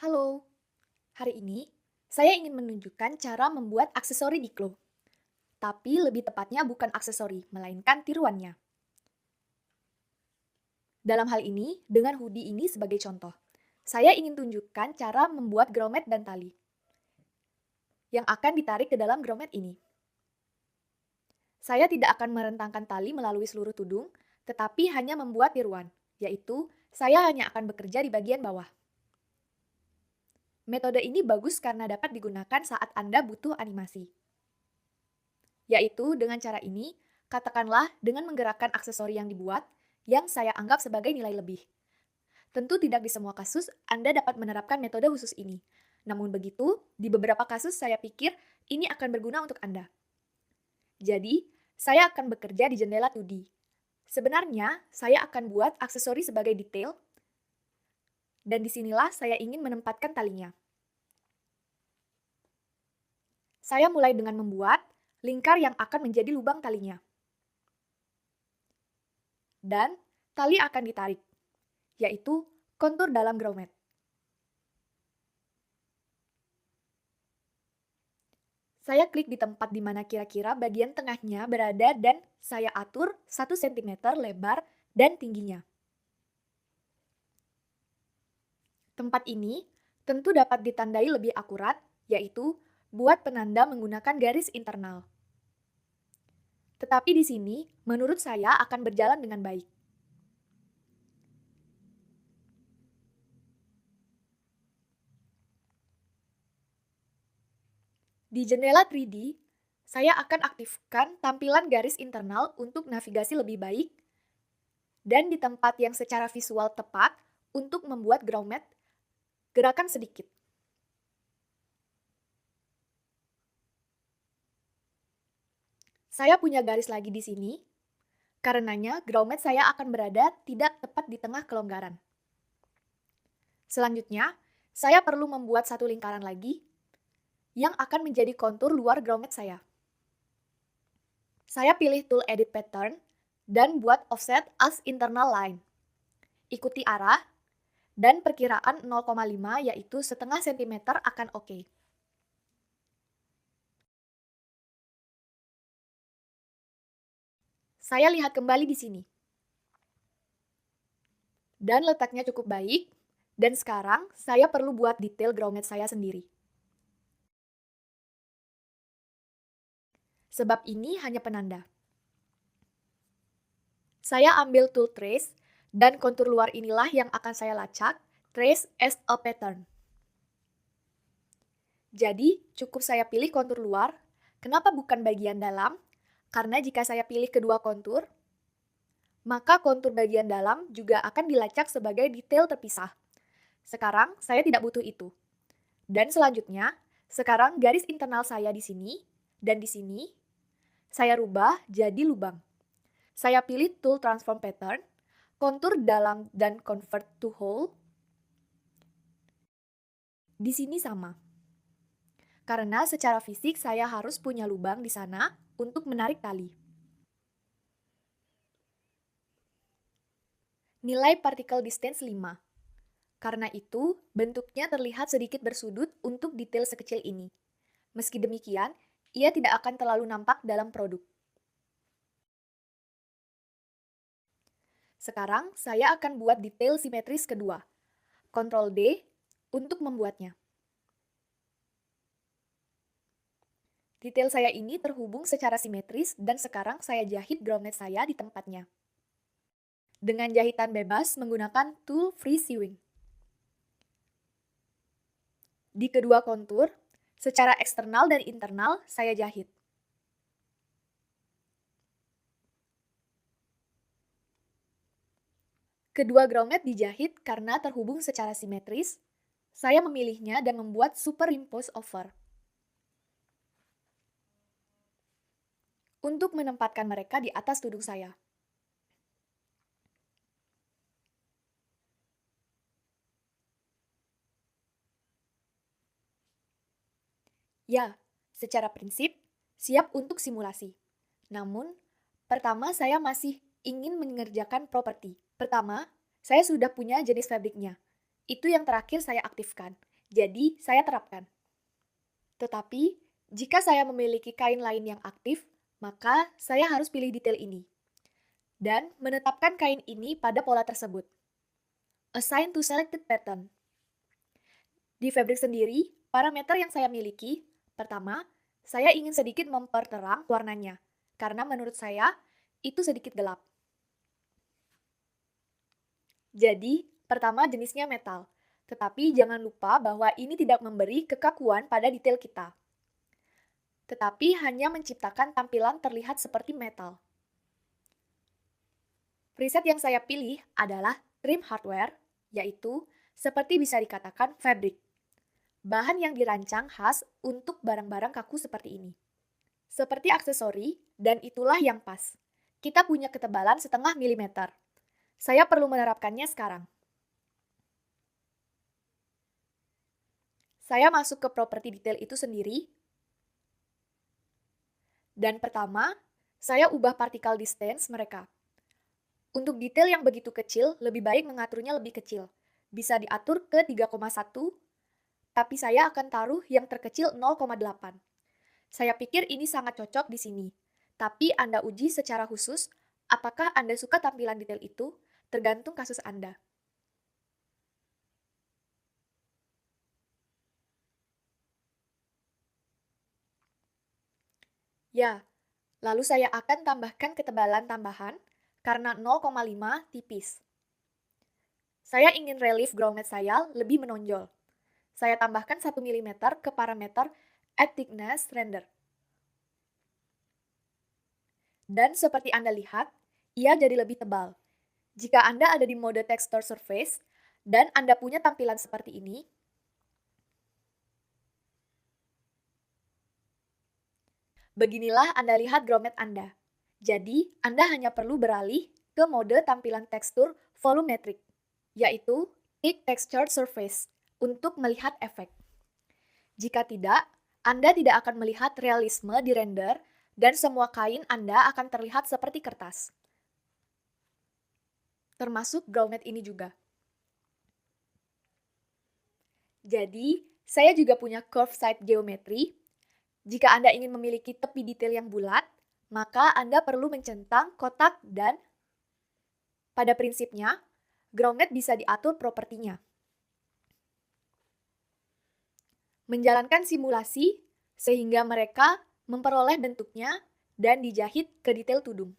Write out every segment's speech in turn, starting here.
Halo, hari ini saya ingin menunjukkan cara membuat aksesori diklo. Tapi lebih tepatnya bukan aksesori, melainkan tiruannya. Dalam hal ini, dengan hoodie ini sebagai contoh. Saya ingin tunjukkan cara membuat grommet dan tali yang akan ditarik ke dalam grommet ini. Saya tidak akan merentangkan tali melalui seluruh tudung, tetapi hanya membuat tiruan, yaitu saya hanya akan bekerja di bagian bawah. Metode ini bagus karena dapat digunakan saat Anda butuh animasi. Yaitu dengan cara ini, katakanlah dengan menggerakkan aksesori yang dibuat, yang saya anggap sebagai nilai lebih. Tentu tidak di semua kasus Anda dapat menerapkan metode khusus ini. Namun begitu, di beberapa kasus saya pikir ini akan berguna untuk Anda. Jadi, saya akan bekerja di jendela 2D. Sebenarnya, saya akan buat aksesori sebagai detail, dan disinilah saya ingin menempatkan talinya. Saya mulai dengan membuat lingkar yang akan menjadi lubang talinya. Dan tali akan ditarik, yaitu kontur dalam grommet. Saya klik di tempat di mana kira-kira bagian tengahnya berada dan saya atur 1 cm lebar dan tingginya. Tempat ini tentu dapat ditandai lebih akurat, yaitu buat penanda menggunakan garis internal. Tetapi di sini, menurut saya akan berjalan dengan baik. Di jendela 3D, saya akan aktifkan tampilan garis internal untuk navigasi lebih baik dan di tempat yang secara visual tepat untuk membuat grommet, gerakan sedikit. Saya punya garis lagi di sini, karenanya grommet saya akan berada tidak tepat di tengah kelonggaran. Selanjutnya, saya perlu membuat satu lingkaran lagi yang akan menjadi kontur luar grommet saya. Saya pilih tool edit pattern dan buat offset as internal line. Ikuti arah dan perkiraan 0,5 yaitu setengah sentimeter akan oke. Saya lihat kembali di sini. Dan letaknya cukup baik, dan sekarang saya perlu buat detail grommet saya sendiri. Sebab ini hanya penanda. Saya ambil tool trace, dan kontur luar inilah yang akan saya lacak, trace as a pattern. Jadi, cukup saya pilih kontur luar. Kenapa bukan bagian dalam? Karena jika saya pilih kedua kontur, maka kontur bagian dalam juga akan dilacak sebagai detail terpisah. Sekarang, saya tidak butuh itu. Dan selanjutnya, sekarang garis internal saya di sini, dan di sini, saya rubah jadi lubang. Saya pilih tool transform pattern, kontur dalam dan convert to hole. Di sini sama. Karena secara fisik saya harus punya lubang di sana untuk menarik tali. Nilai particle distance 5. Karena itu, bentuknya terlihat sedikit bersudut untuk detail sekecil ini. Meski demikian, ia tidak akan terlalu nampak dalam produk. Sekarang, saya akan buat detail simetris kedua. Ctrl D untuk membuatnya. Detail saya ini terhubung secara simetris dan sekarang saya jahit grommet saya di tempatnya. Dengan jahitan bebas menggunakan tool free sewing. Di kedua kontur, secara eksternal dan internal saya jahit. Kedua grommet dijahit karena terhubung secara simetris. Saya memilihnya dan membuat superimpose over. Untuk menempatkan mereka di atas tudung saya. Ya, secara prinsip, siap untuk simulasi. Namun, pertama saya masih ingin mengerjakan properti. Pertama, saya sudah punya jenis fabriknya. Itu yang terakhir saya aktifkan, Jadi, saya terapkan. Tetapi, jika saya memiliki kain lain yang aktif, maka saya harus pilih detail ini dan menetapkan kain ini pada pola tersebut. Assign to selected pattern. Di fabric sendiri, parameter yang saya miliki, pertama, saya ingin sedikit memperterang warnanya, karena menurut saya, itu sedikit gelap. Jadi, pertama jenisnya metal. Tetapi jangan lupa bahwa ini tidak memberi kekakuan pada detail kita. Tetapi hanya menciptakan tampilan terlihat seperti metal. Preset yang saya pilih adalah trim hardware, yaitu seperti bisa dikatakan fabric. Bahan yang dirancang khas untuk barang-barang kaku seperti ini. Seperti aksesori, dan itulah yang pas. Kita punya ketebalan setengah milimeter. Saya perlu menerapkannya sekarang. Saya masuk ke properti detail itu sendiri. Dan pertama, saya ubah particle distance mereka. Untuk detail yang begitu kecil, lebih baik mengaturnya lebih kecil. Bisa diatur ke 3,1, tapi saya akan taruh yang terkecil 0,8. Saya pikir ini sangat cocok di sini. Tapi Anda uji secara khusus, apakah Anda suka tampilan detail itu, tergantung kasus Anda. Ya, lalu saya akan tambahkan ketebalan tambahan karena 0,5 tipis. Saya ingin relief grommet saya lebih menonjol. Saya tambahkan 1 mm ke parameter add thickness render. Dan seperti Anda lihat, ia jadi lebih tebal. Jika Anda ada di mode texture surface, dan Anda punya tampilan seperti ini, beginilah Anda lihat grommet Anda. Jadi, Anda hanya perlu beralih ke mode tampilan tekstur volumetric, yaitu Thick Textured Surface, untuk melihat efek. Jika tidak, Anda tidak akan melihat realisme di render, dan semua kain Anda akan terlihat seperti kertas. Termasuk grommet ini juga. Jadi, saya juga punya curve side geometry. Jika Anda ingin memiliki tepi detail yang bulat, maka Anda perlu mencentang kotak dan pada prinsipnya, grommet bisa diatur propertinya. Menjalankan simulasi sehingga mereka memperoleh bentuknya dan dijahit ke detail tudung.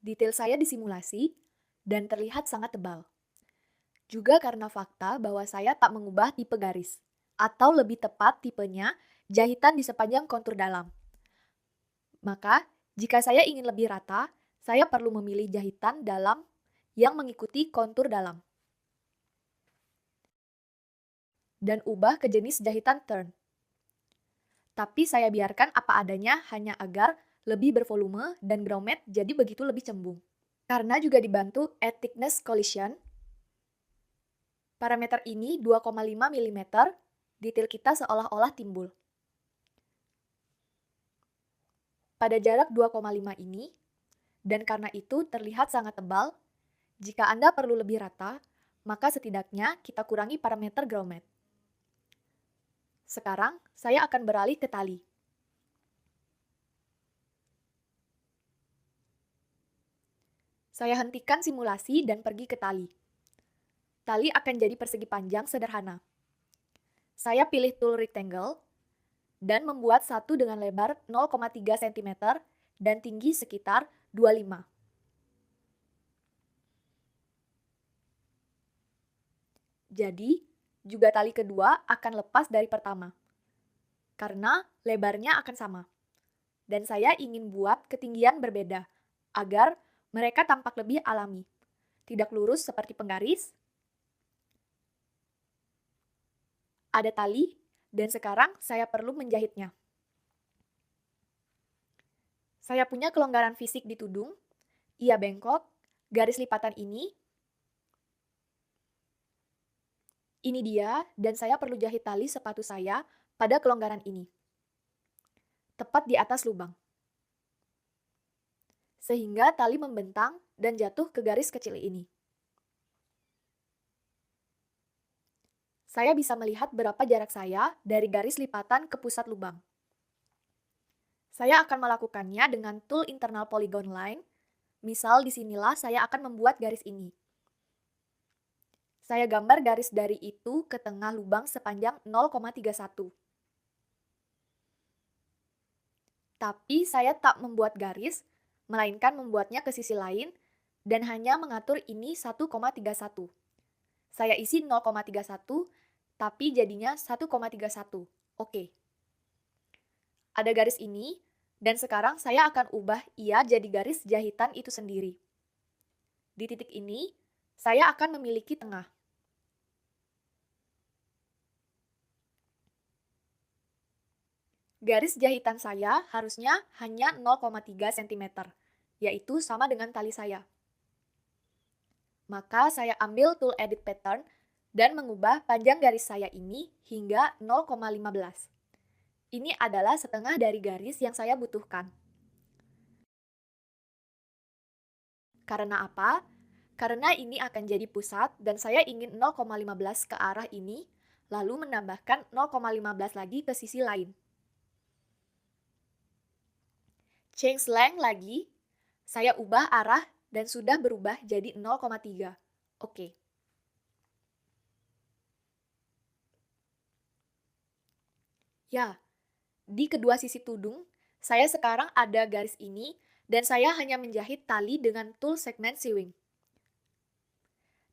Detail saya disimulasi dan terlihat sangat tebal. Juga karena fakta bahwa saya tak mengubah tipe garis, atau lebih tepat tipenya jahitan di sepanjang kontur dalam. Maka, jika saya ingin lebih rata, saya perlu memilih jahitan dalam yang mengikuti kontur dalam. Dan ubah ke jenis jahitan turn. Tapi saya biarkan apa adanya hanya agar lebih bervolume dan grommet jadi begitu lebih cembung. Karena juga dibantu add thickness collision, parameter ini 2,5 mm, detail kita seolah-olah timbul. Pada jarak 2,5 ini, dan karena itu terlihat sangat tebal, jika Anda perlu lebih rata, maka setidaknya kita kurangi parameter grommet. Sekarang, saya akan beralih ke tali. Saya hentikan simulasi dan pergi ke tali. Tali akan jadi persegi panjang sederhana. Saya pilih tool rectangle dan membuat satu dengan lebar 0,3 cm dan tinggi sekitar 25. Jadi, juga tali kedua akan lepas dari pertama, karena lebarnya akan sama. Dan saya ingin buat ketinggian berbeda, agar mereka tampak lebih alami. Tidak lurus seperti penggaris. Ada tali, dan sekarang saya perlu menjahitnya. Saya punya kelonggaran fisik di tudung, ia bengkok, garis lipatan ini dia, dan saya perlu jahit tali sepatu saya pada kelonggaran ini. Tepat di atas lubang. sehingga tali membentang dan jatuh ke garis kecil ini. Saya bisa melihat berapa jarak saya dari garis lipatan ke pusat lubang. Saya akan melakukannya dengan tool internal polygon line. Misal disinilah saya akan membuat garis ini. Saya gambar garis dari itu ke tengah lubang sepanjang 0,31. Tapi saya tak membuat garis, melainkan membuatnya ke sisi lain, dan hanya mengatur ini 1,31. Saya isi 0,31, tapi jadinya 1,31. Oke. Ada garis ini, dan sekarang saya akan ubah ia jadi garis jahitan itu sendiri. Di titik ini, saya akan memiliki tengah. Garis jahitan saya harusnya hanya 0,3 cm, yaitu sama dengan tali saya. Maka saya ambil tool edit pattern dan mengubah panjang garis saya ini hingga 0,15. Ini adalah setengah dari garis yang saya butuhkan. Karena apa? Karena ini akan jadi pusat dan saya ingin 0,15 ke arah ini, lalu menambahkan 0,15 lagi ke sisi lain. Change length lagi, saya ubah arah dan sudah berubah jadi 0,3. Oke. Ya, di kedua sisi tudung, saya sekarang ada garis ini dan saya hanya menjahit tali dengan tool segment sewing.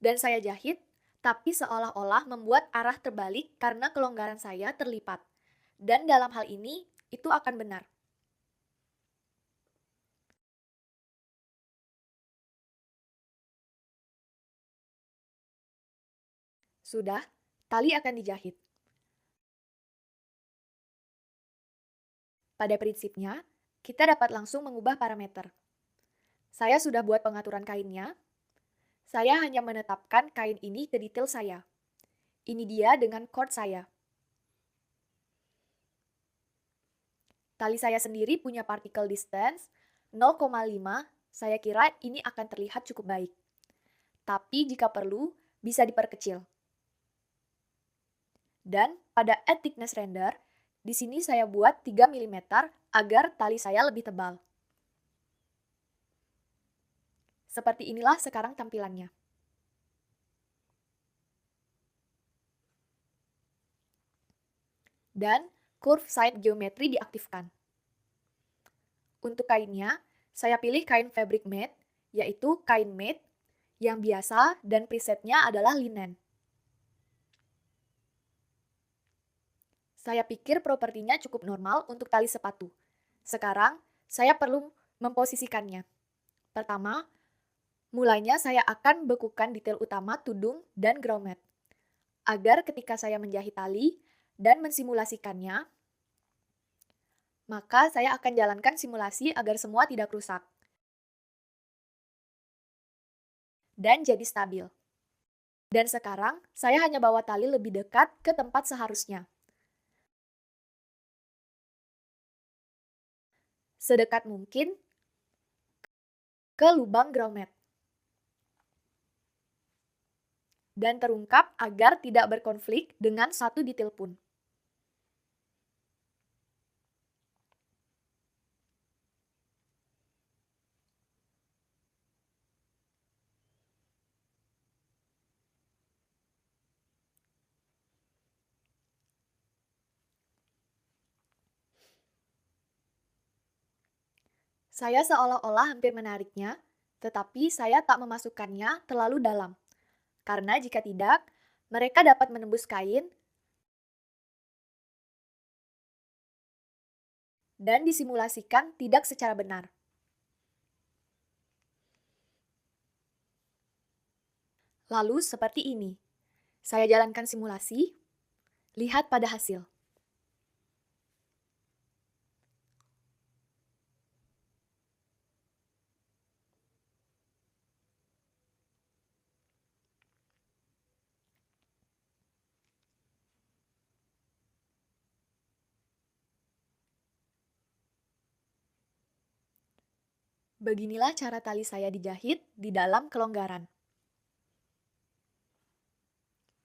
Dan saya jahit, tapi seolah-olah membuat arah terbalik karena kelonggaran saya terlipat. Dan dalam hal ini, itu akan benar. Sudah, tali akan dijahit. Pada prinsipnya, kita dapat langsung mengubah parameter. Saya sudah buat pengaturan kainnya. Saya hanya menetapkan kain ini ke detail saya. Ini dia dengan chord saya. Tali saya sendiri punya particle distance 0,5. Saya kira ini akan terlihat cukup baik. Tapi jika perlu, bisa diperkecil. Dan pada add thickness render, di sini saya buat 3 mm agar tali saya lebih tebal. Seperti inilah sekarang tampilannya. Dan curve side geometry diaktifkan. Untuk kainnya, saya pilih kain fabric made, yaitu kain made yang biasa dan presetnya adalah linen. Saya pikir propertinya cukup normal untuk tali sepatu. Sekarang, saya perlu memposisikannya. Pertama, mulainya saya akan bekukan detail utama tudung dan grommet. Agar ketika saya menjahit tali dan mensimulasikannya, maka saya akan jalankan simulasi agar semua tidak rusak. Dan jadi stabil. Dan sekarang, saya hanya bawa tali lebih dekat ke tempat seharusnya. Sedekat mungkin ke lubang grommet. Dan terungkap agar tidak berkonflik dengan satu detail pun. Saya seolah-olah hampir menariknya, tetapi saya tak memasukkannya terlalu dalam. Karena jika tidak, mereka dapat menembus kain dan disimulasikan tidak secara benar. Lalu seperti ini. Saya jalankan simulasi, lihat pada hasil. Beginilah cara tali saya dijahit di dalam kelonggaran.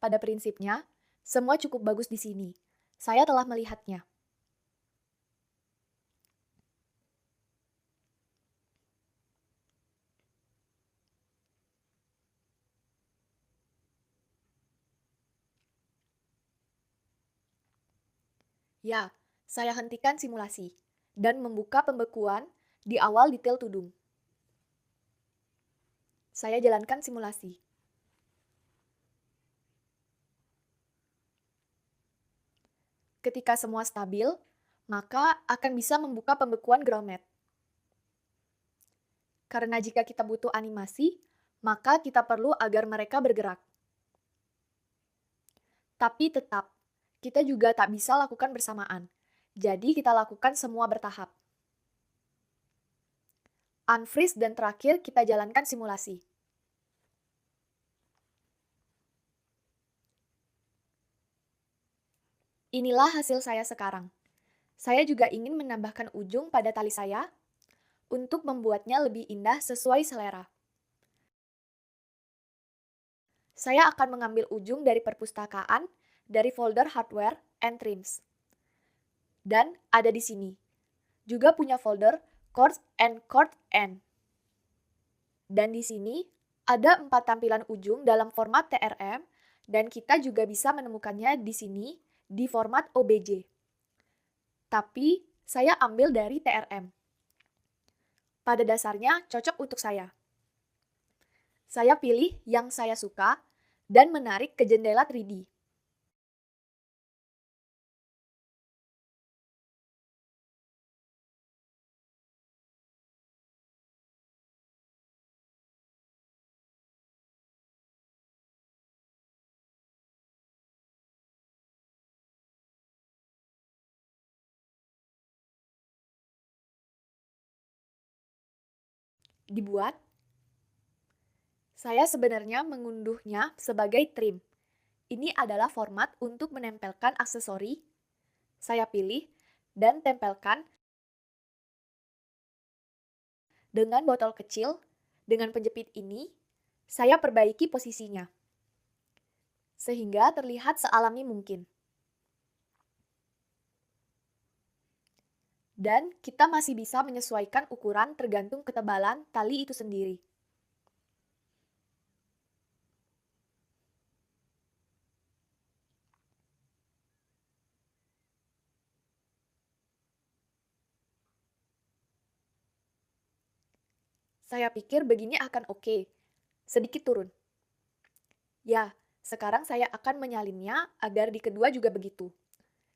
Pada prinsipnya, semua cukup bagus di sini. Saya telah melihatnya. Ya, saya hentikan simulasi dan membuka pembekuan di awal detail tudung. Saya jalankan simulasi. Ketika semua stabil, maka akan bisa membuka pembekuan grommet. Karena jika kita butuh animasi, maka kita perlu agar mereka bergerak. Tapi tetap, kita juga tak bisa lakukan bersamaan. Jadi kita lakukan semua bertahap. Unfreeze dan terakhir kita jalankan simulasi. Inilah hasil saya sekarang. Saya juga ingin menambahkan ujung pada tali saya untuk membuatnya lebih indah sesuai selera. Saya akan mengambil ujung dari perpustakaan dari folder hardware and trims. Dan ada di sini. Juga punya folder chords and chord end. Dan di sini ada 4 tampilan ujung dalam format TRM dan kita juga bisa menemukannya di sini di format OBJ. Tapi saya ambil dari TRM. Pada dasarnya cocok untuk saya. Saya pilih yang saya suka dan menarik ke jendela 3D. Dibuat, saya sebenarnya mengunduhnya sebagai trim. Ini adalah format untuk menempelkan aksesori. Saya pilih dan tempelkan dengan botol kecil. Dengan penjepit ini, saya perbaiki posisinya sehingga terlihat sealami mungkin. Dan kita masih bisa menyesuaikan ukuran tergantung ketebalan tali itu sendiri. Saya pikir begini akan oke. Sedikit turun. Ya, sekarang saya akan menyalinnya agar di kedua juga begitu.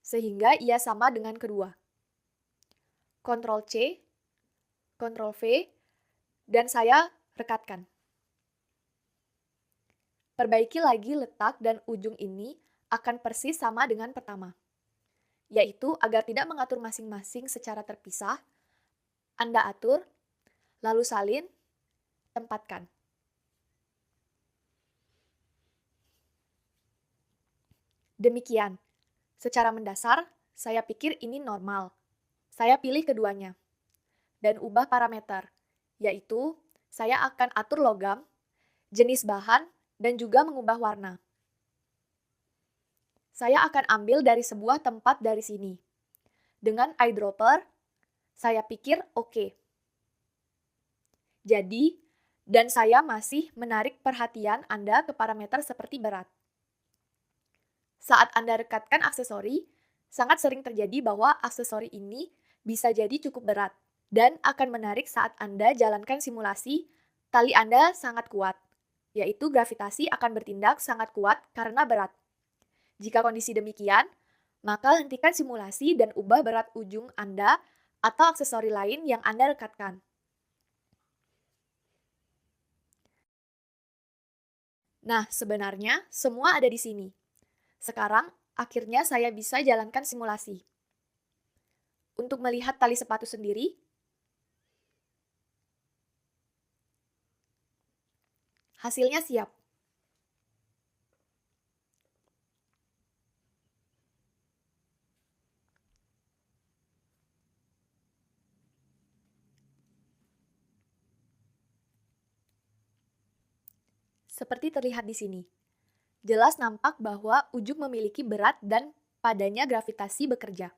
Sehingga ia sama dengan kedua. Ctrl C, Ctrl V, dan saya rekatkan. Perbaiki lagi letak dan ujung ini akan persis sama dengan pertama. Yaitu agar tidak mengatur masing-masing secara terpisah, Anda atur, lalu salin, tempatkan. Demikian. Secara mendasar, saya pikir ini normal. Saya pilih keduanya. Dan ubah parameter, yaitu saya akan atur logam, jenis bahan, dan juga mengubah warna. Saya akan ambil dari sebuah tempat dari sini. Dengan eyedropper, saya pikir oke. Jadi, dan saya masih menarik perhatian Anda ke parameter seperti berat. Saat Anda rekatkan aksesori, sangat sering terjadi bahwa aksesori ini bisa jadi cukup berat dan akan menarik saat Anda jalankan simulasi, tali Anda sangat kuat, yaitu gravitasi akan bertindak sangat kuat karena berat. Jika kondisi demikian, maka hentikan simulasi dan ubah berat ujung Anda atau aksesori lain yang Anda rekatkan. Nah, sebenarnya semua ada di sini. Sekarang, akhirnya saya bisa jalankan simulasi. Untuk melihat tali sepatu sendiri, hasilnya siap. Seperti terlihat di sini. Jelas nampak bahwa ujung memiliki berat dan padanya gravitasi bekerja.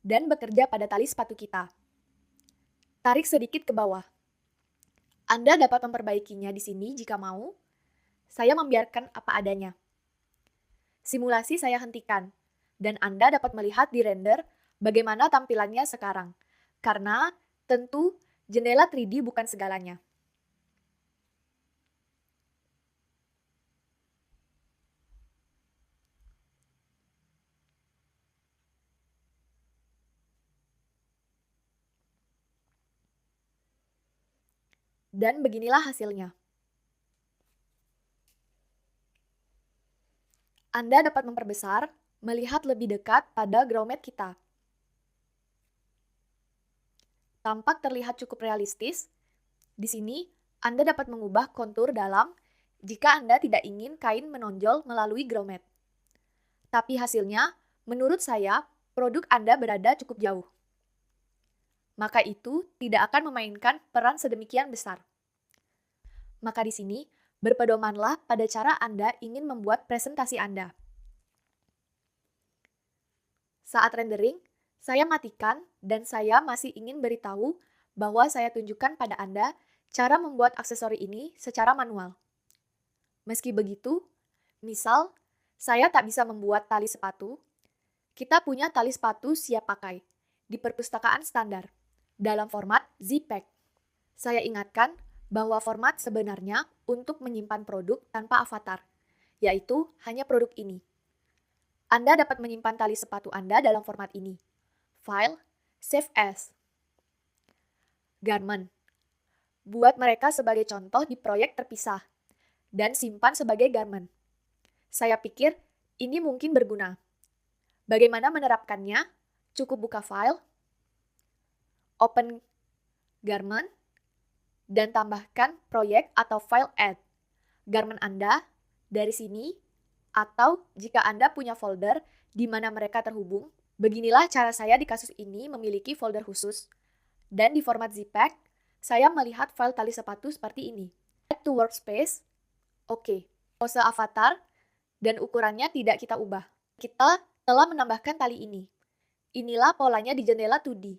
Dan bekerja pada tali sepatu kita. Tarik sedikit ke bawah. Anda dapat memperbaikinya di sini jika mau. Saya membiarkan apa adanya. Simulasi saya hentikan, dan Anda dapat melihat di render bagaimana tampilannya sekarang. Karena tentu jendela 3D bukan segalanya. Dan beginilah hasilnya. Anda dapat memperbesar, melihat lebih dekat pada grommet kita. Tampak terlihat cukup realistis. Di sini, Anda dapat mengubah kontur dalam jika Anda tidak ingin kain menonjol melalui grommet. Tapi hasilnya, menurut saya, produk Anda berada cukup jauh. Maka itu tidak akan memainkan peran sedemikian besar. Maka di sini, berpedomanlah pada cara Anda ingin membuat presentasi Anda. Saat rendering, saya matikan dan saya masih ingin beritahu bahwa saya tunjukkan pada Anda cara membuat aksesori ini secara manual. Meski begitu, misal, saya tak bisa membuat tali sepatu, kita punya tali sepatu siap pakai di perpustakaan standar dalam format ZPack. Saya ingatkan bahwa format sebenarnya untuk menyimpan produk tanpa avatar, yaitu hanya produk ini. Anda dapat menyimpan tali sepatu Anda dalam format ini. File, Save As. Garment. Buat mereka sebagai contoh di proyek terpisah, dan simpan sebagai garment. Saya pikir ini mungkin berguna. Bagaimana menerapkannya? Cukup buka file, open garment, dan tambahkan proyek atau file add garment Anda dari sini, atau jika Anda punya folder di mana mereka terhubung, beginilah cara saya di kasus ini memiliki folder khusus. Dan di format ZPack, saya melihat file tali sepatu seperti ini. Add to workspace, oke. Pose avatar dan ukurannya tidak kita ubah. Kita telah menambahkan tali ini. Inilah polanya di jendela 2D.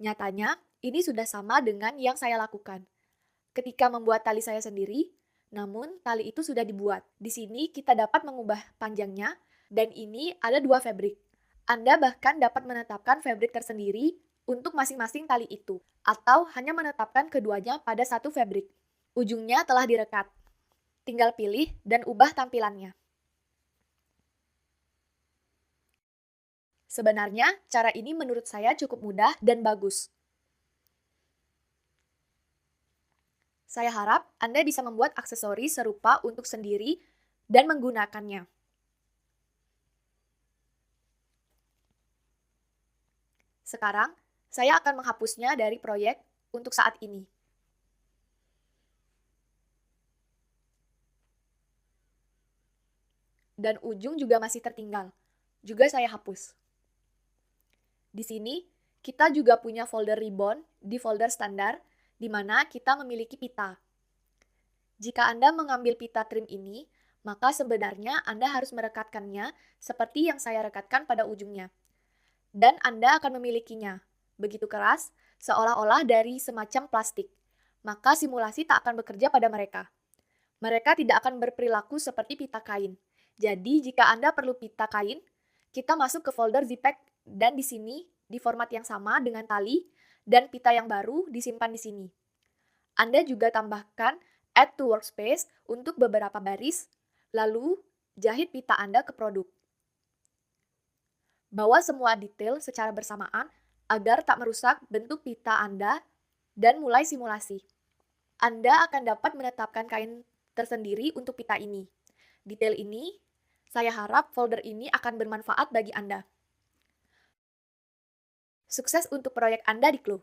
Nyatanya, ini sudah sama dengan yang saya lakukan ketika membuat tali saya sendiri, namun tali itu sudah dibuat. Di sini kita dapat mengubah panjangnya, dan ini ada 2 fabric. Anda bahkan dapat menetapkan fabric tersendiri untuk masing-masing tali itu, atau hanya menetapkan keduanya pada satu fabric. Ujungnya telah direkat. Tinggal pilih dan ubah tampilannya. Sebenarnya, cara ini menurut saya cukup mudah dan bagus. Saya harap Anda bisa membuat aksesori serupa untuk sendiri dan menggunakannya. Sekarang, saya akan menghapusnya dari proyek untuk saat ini. Dan ujung juga masih tertinggal. Juga saya hapus. Di sini, kita juga punya folder ribbon di folder standar, di mana kita memiliki pita. Jika Anda mengambil pita trim ini, maka sebenarnya Anda harus merekatkannya seperti yang saya rekatkan pada ujungnya. Dan Anda akan memilikinya, begitu keras, seolah-olah dari semacam plastik. Maka simulasi tak akan bekerja pada mereka. Mereka tidak akan berperilaku seperti pita kain. Jadi, jika Anda perlu pita kain, kita masuk ke folder ZPack dan di sini, di format yang sama dengan tali, dan pita yang baru disimpan di sini. Anda juga tambahkan Add to Workspace untuk beberapa baris, lalu jahit pita Anda ke produk. Bawa semua detail secara bersamaan agar tak merusak bentuk pita Anda dan mulai simulasi. Anda akan dapat menetapkan kain tersendiri untuk pita ini. Detail ini, saya harap folder ini akan bermanfaat bagi Anda. Sukses untuk proyek Anda di Clue.